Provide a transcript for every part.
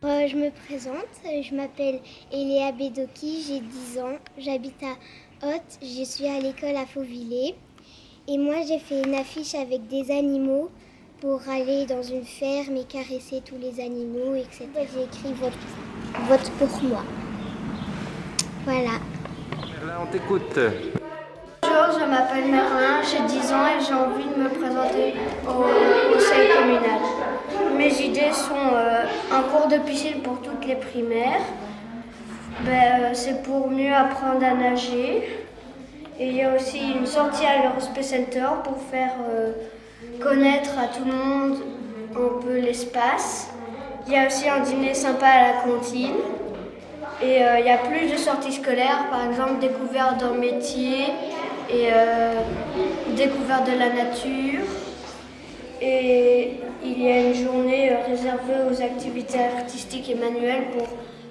Je me présente, je m'appelle Eléa Bedoki, j'ai 10 ans, j'habite à Hoth, je suis à l'école à Fauvillers. Et moi j'ai fait une affiche avec des animaux pour aller dans une ferme et caresser tous les animaux, etc. J'ai écrit vote pour moi. Voilà. Merlin, on t'écoute. Bonjour, je m'appelle Merlin, j'ai 10 ans et j'ai envie de me présenter au conseil communal. Mes idées sont un cours de piscine pour toutes les primaires. C'est pour mieux apprendre à nager. Et il y a aussi une sortie à l'Eurospace Center pour faire connaître à tout le monde un peu l'espace. Il y a aussi un dîner sympa à la cantine. Et il y a plus de sorties scolaires, par exemple découverte d'un métier et découverte de la nature. Et il y a une journée réservée aux activités artistiques et manuelles pour,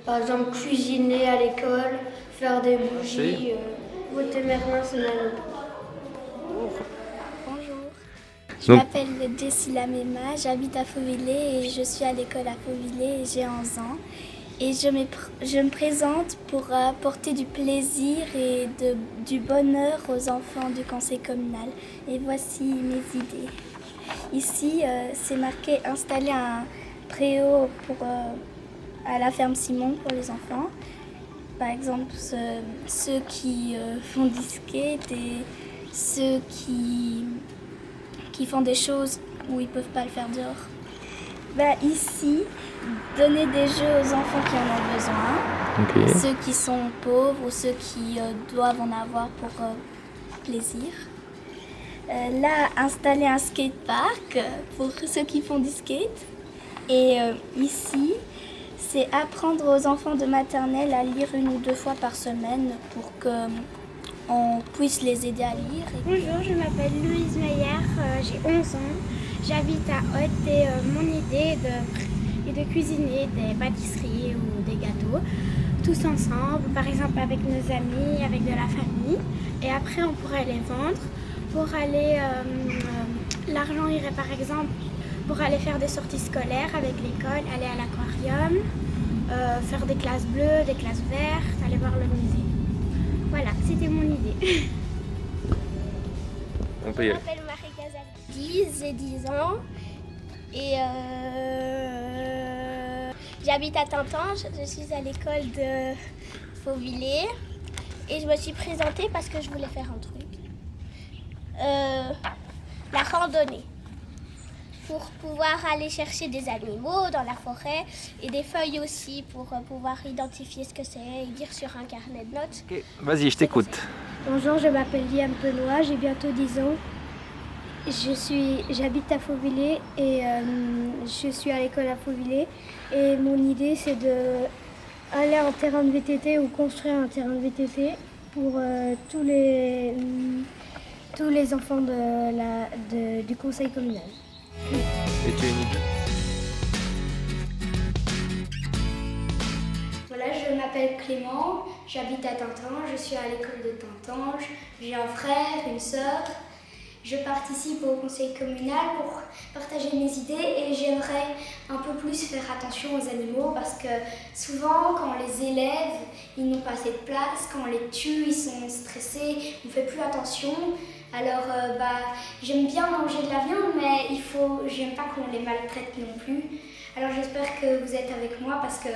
par exemple, cuisiner à l'école, faire des bougies. Voter Merlin, c'est Manon. Bonjour. Je m'appelle Jessila Mema, j'habite à Fauvillers et je suis à l'école à Fauvillers et j'ai 11 ans. Et je me présente pour apporter du plaisir et du bonheur aux enfants du conseil communal. Et voici mes idées. Ici, c'est marqué « Installer un préau à la ferme Simon pour les enfants ». Par exemple, ceux qui font du skate et ceux qui font des choses où ils ne peuvent pas le faire dehors. Ici, donner des jeux aux enfants qui en ont besoin, ceux qui sont pauvres ou ceux qui doivent en avoir pour plaisir. Là, installer un skatepark pour ceux qui font du skate. Et ici, c'est apprendre aux enfants de maternelle à lire 1 ou 2 fois par semaine pour qu'on puisse les aider à lire. Bonjour, je m'appelle Louise Meyer, j'ai 11 ans, j'habite à Hoth et mon idée est de cuisiner des pâtisseries ou des gâteaux tous ensemble, par exemple avec nos amis, avec de la famille. Et après, on pourrait les vendre pour aller... l'argent irait par exemple pour aller faire des sorties scolaires avec l'école, aller à l'aquarium, faire des classes bleues, des classes vertes, aller voir le musée. Voilà, c'était mon idée. On peut y aller. Je m'appelle Marie Gazali, j'ai 10 ans et j'habite à Tintange, je suis à l'école de Fauvillers et je me suis présentée parce que je voulais faire un truc. La randonnée. Pour pouvoir aller chercher des animaux dans la forêt et des feuilles aussi pour pouvoir identifier ce que c'est et dire sur un carnet de notes. Okay. Vas-y, je t'écoute. Bonjour, je m'appelle Liam Benoît, j'ai bientôt 10 ans. J'habite à Fauvillers et je suis à l'école à Fauvillers. Et mon idée, c'est d'aller en terrain de VTT ou construire un terrain de VTT pour tous les enfants du conseil communal. Et tu as une idée? Voilà, je m'appelle Clément, j'habite à Tintange, je suis à l'école de Tintange, j'ai un frère, une sœur. Je participe au conseil communal pour partager mes idées et j'aimerais un peu plus faire attention aux animaux parce que souvent quand on les élève, ils n'ont pas assez de place, quand on les tue, ils sont stressés, on ne fait plus attention. Alors j'aime bien manger de la viande mais j'aime pas qu'on les maltraite non plus. Alors j'espère que vous êtes avec moi parce que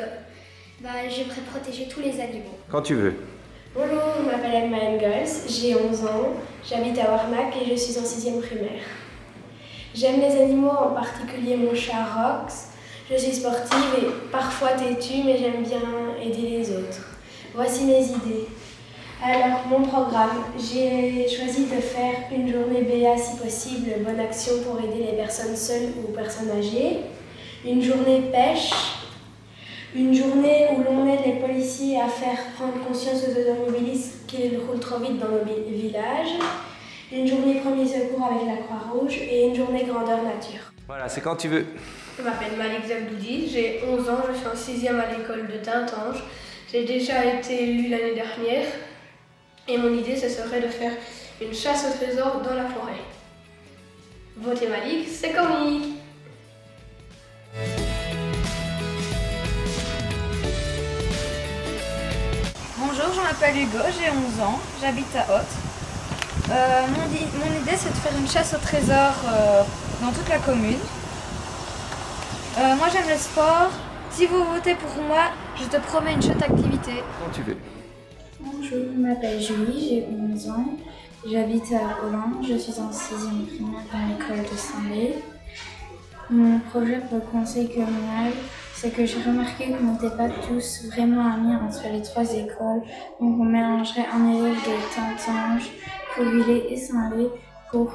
j'aimerais protéger tous les animaux. Quand tu veux. Bonjour, je m'appelle Emma Engels, j'ai 11 ans, j'habite à Warmack et je suis en 6e primaire. J'aime les animaux, en particulier mon chat Rox. Je suis sportive et parfois têtue, mais j'aime bien aider les autres. Voici mes idées. Alors, mon programme, j'ai choisi de faire une journée BA si possible, bonne action pour aider les personnes seules ou personnes âgées. Une journée pêche. Une journée où l'on aide les policiers à faire prendre conscience aux automobilistes qu'ils roulent trop vite dans nos villages. Une journée premier secours avec la Croix-Rouge et une journée grandeur nature. Voilà, c'est quand tu veux. Je m'appelle Malik Zabdoudi, j'ai 11 ans, je suis en 6e à l'école de Tintange. J'ai déjà été élue l'année dernière et mon idée ce serait de faire une chasse au trésor dans la forêt. Votez Malik, c'est comique! Bonjour, je m'appelle Hugo, j'ai 11 ans, j'habite à Hoth. Mon idée c'est de faire une chasse au trésor dans toute la commune. Moi j'aime le sport. Si vous votez pour moi, je te promets une chouette activité. Quand tu veux. Bonjour, je m'appelle Julie, j'ai 11 ans, j'habite à Hollande, je suis en 6e primaire dans l'école de Saint-Lé. Mon projet pour le conseil communal, c'est que j'ai remarqué qu'on n'était pas tous vraiment amis entre les 3 écoles, donc on mélangerait un élève de Tintange, Fauvillers et Saint-Lé pour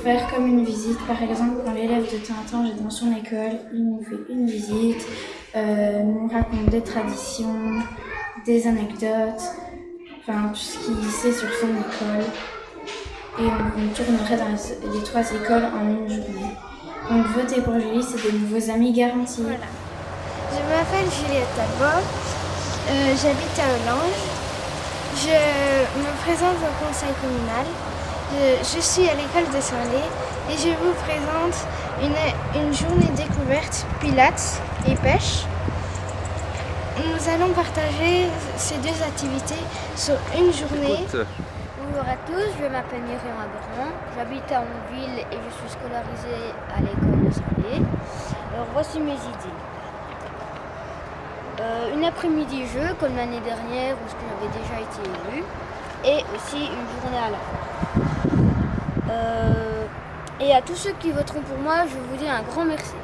faire comme une visite. Par exemple, quand l'élève de Tintange est dans son école, il nous fait une visite, nous raconte des traditions, des anecdotes, enfin tout ce qu'il sait sur son école. Et on tournerait dans les 3 écoles en une journée. Donc voter pour Julie, c'est des nouveaux amis garantis. Voilà. Je m'appelle Juliette Talbot, j'habite à Hollande. Je me présente au conseil communal. Je suis à l'école de Saint-Lé et je vous présente une journée découverte pilates et pêche. Nous allons partager ces 2 activités sur une journée. Écoute. Bonjour à tous, je m'appelle Myriam Aberan, j'habite à Onville et je suis scolarisée à l'école de Saint-Lé. Alors voici mes idées. Une après-midi jeu comme l'année dernière où j'avais déjà été élue et aussi une journée à la fin. Et à tous ceux qui voteront pour moi, je vous dis un grand merci.